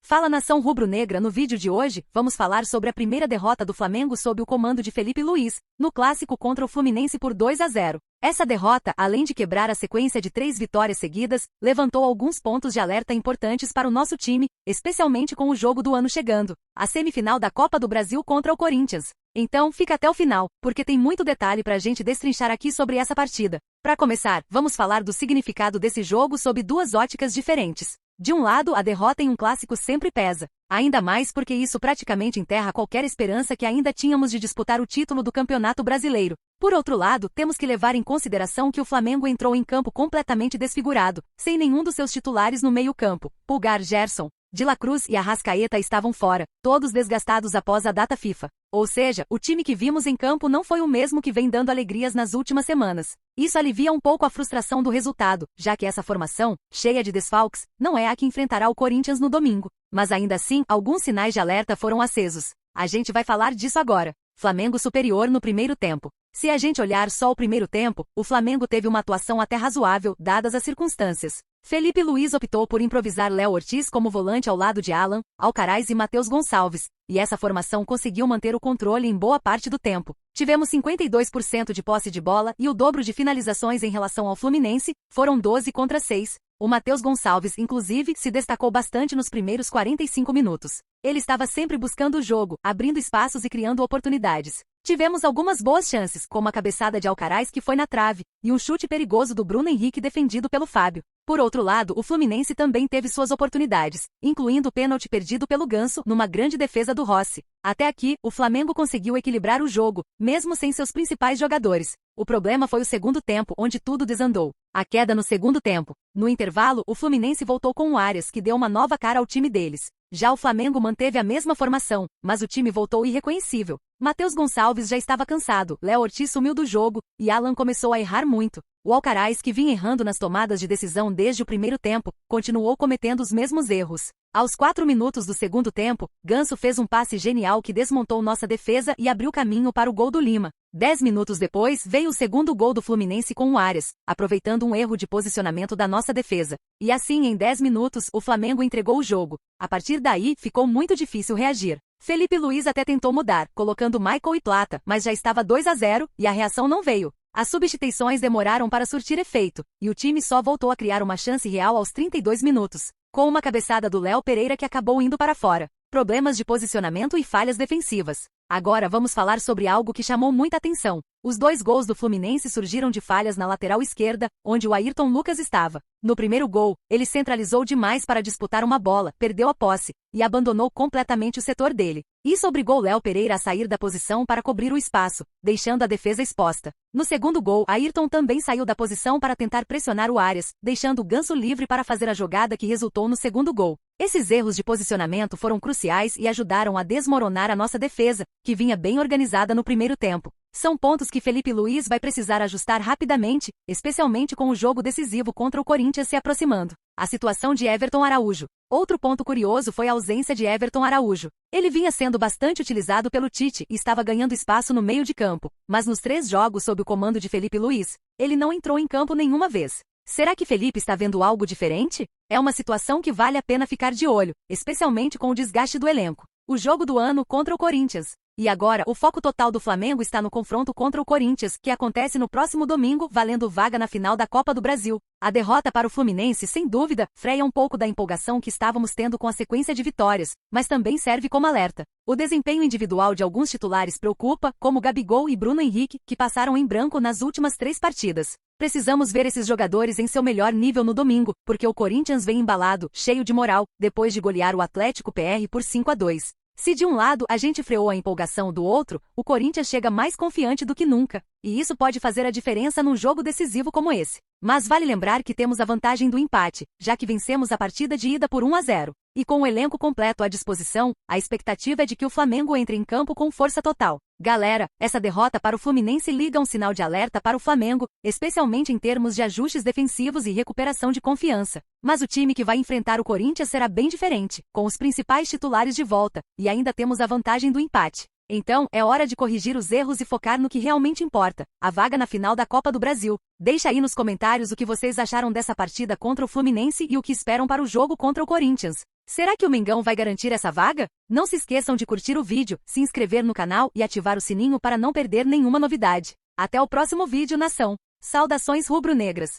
Fala nação rubro-negra, no vídeo de hoje, vamos falar sobre a primeira derrota do Flamengo sob o comando de Felipe Luiz, no clássico contra o Fluminense por 2-0. Essa derrota, além de quebrar a sequência de 3 vitórias seguidas, levantou alguns pontos de alerta importantes para o nosso time, especialmente com o jogo do ano chegando, a semifinal da Copa do Brasil contra o Corinthians. Então, fica até o final, porque tem muito detalhe pra gente destrinchar aqui sobre essa partida. Para começar, vamos falar do significado desse jogo sob duas óticas diferentes. De um lado, a derrota em um clássico sempre pesa, ainda mais porque isso praticamente enterra qualquer esperança que ainda tínhamos de disputar o título do Campeonato Brasileiro. Por outro lado, temos que levar em consideração que o Flamengo entrou em campo completamente desfigurado, sem nenhum dos seus titulares no meio-campo. Pulgar, Gerson, De La Cruz e Arrascaeta estavam fora, todos desgastados após a data FIFA. Ou seja, o time que vimos em campo não foi o mesmo que vem dando alegrias nas últimas semanas. Isso alivia um pouco a frustração do resultado, já que essa formação, cheia de desfalques, não é a que enfrentará o Corinthians no domingo. Mas ainda assim, alguns sinais de alerta foram acesos. A gente vai falar disso agora. Flamengo superior no primeiro tempo. Se a gente olhar só o primeiro tempo, o Flamengo teve uma atuação até razoável, dadas as circunstâncias. Felipe Luiz optou por improvisar Léo Ortiz como volante ao lado de Alan, Alcaraz e Matheus Gonçalves, e essa formação conseguiu manter o controle em boa parte do tempo. Tivemos 52% de posse de bola e o dobro de finalizações em relação ao Fluminense, foram 12 contra 6. O Matheus Gonçalves, inclusive, se destacou bastante nos primeiros 45 minutos. Ele estava sempre buscando o jogo, abrindo espaços e criando oportunidades. Tivemos algumas boas chances, como a cabeçada de Alcaraz que foi na trave, e um chute perigoso do Bruno Henrique defendido pelo Fábio. Por outro lado, o Fluminense também teve suas oportunidades, incluindo o pênalti perdido pelo Ganso numa grande defesa do Rossi. Até aqui, o Flamengo conseguiu equilibrar o jogo, mesmo sem seus principais jogadores. O problema foi o segundo tempo, onde tudo desandou. A queda no segundo tempo. No intervalo, o Fluminense voltou com o Arias, que deu uma nova cara ao time deles. Já o Flamengo manteve a mesma formação, mas o time voltou irreconhecível. Matheus Gonçalves já estava cansado, Léo Ortiz sumiu do jogo, e Alan começou a errar muito. O Alcaraz, que vinha errando nas tomadas de decisão desde o primeiro tempo, continuou cometendo os mesmos erros. Aos 4 minutos do segundo tempo, Ganso fez um passe genial que desmontou nossa defesa e abriu caminho para o gol do Lima. 10 minutos depois, veio o segundo gol do Fluminense com o Arias, aproveitando um erro de posicionamento da nossa defesa. E assim, em 10 minutos, o Flamengo entregou o jogo. A partir daí, ficou muito difícil reagir. Felipe Luiz até tentou mudar, colocando Michael e Plata, mas já estava 2-0, e a reação não veio. As substituições demoraram para surtir efeito, e o time só voltou a criar uma chance real aos 32 minutos, com uma cabeçada do Léo Pereira que acabou indo para fora. Problemas de posicionamento e falhas defensivas. Agora vamos falar sobre algo que chamou muita atenção. Os 2 gols do Fluminense surgiram de falhas na lateral esquerda, onde o Ayrton Lucas estava. No primeiro gol, ele centralizou demais para disputar uma bola, perdeu a posse, e abandonou completamente o setor dele. Isso obrigou Léo Pereira a sair da posição para cobrir o espaço, deixando a defesa exposta. No segundo gol, Ayrton também saiu da posição para tentar pressionar o Arias, deixando o Ganso livre para fazer a jogada que resultou no segundo gol. Esses erros de posicionamento foram cruciais e ajudaram a desmoronar a nossa defesa, que vinha bem organizada no primeiro tempo. São pontos que Felipe Luiz vai precisar ajustar rapidamente, especialmente com o jogo decisivo contra o Corinthians se aproximando. A situação de Everton Araújo. Outro ponto curioso foi a ausência de Everton Araújo. Ele vinha sendo bastante utilizado pelo Tite e estava ganhando espaço no meio de campo, mas nos 3 jogos sob o comando de Felipe Luiz, ele não entrou em campo nenhuma vez. Será que Felipe está vendo algo diferente? É uma situação que vale a pena ficar de olho, especialmente com o desgaste do elenco. O jogo do ano contra o Corinthians. E agora, o foco total do Flamengo está no confronto contra o Corinthians, que acontece no próximo domingo, valendo vaga na final da Copa do Brasil. A derrota para o Fluminense, sem dúvida, freia um pouco da empolgação que estávamos tendo com a sequência de vitórias, mas também serve como alerta. O desempenho individual de alguns titulares preocupa, como Gabigol e Bruno Henrique, que passaram em branco nas últimas 3 partidas. Precisamos ver esses jogadores em seu melhor nível no domingo, porque o Corinthians vem embalado, cheio de moral, depois de golear o Atlético PR por 5-2. Se de um lado a gente freou a empolgação do outro, o Corinthians chega mais confiante do que nunca, e isso pode fazer a diferença num jogo decisivo como esse. Mas vale lembrar que temos a vantagem do empate, já que vencemos a partida de ida por 1-0. E com o elenco completo à disposição, a expectativa é de que o Flamengo entre em campo com força total. Galera, essa derrota para o Fluminense liga um sinal de alerta para o Flamengo, especialmente em termos de ajustes defensivos e recuperação de confiança. Mas o time que vai enfrentar o Corinthians será bem diferente, com os principais titulares de volta, e ainda temos a vantagem do empate. Então, é hora de corrigir os erros e focar no que realmente importa, a vaga na final da Copa do Brasil. Deixa aí nos comentários o que vocês acharam dessa partida contra o Fluminense e o que esperam para o jogo contra o Corinthians. Será que o Mengão vai garantir essa vaga? Não se esqueçam de curtir o vídeo, se inscrever no canal e ativar o sininho para não perder nenhuma novidade. Até o próximo vídeo, nação. Saudações rubro-negras.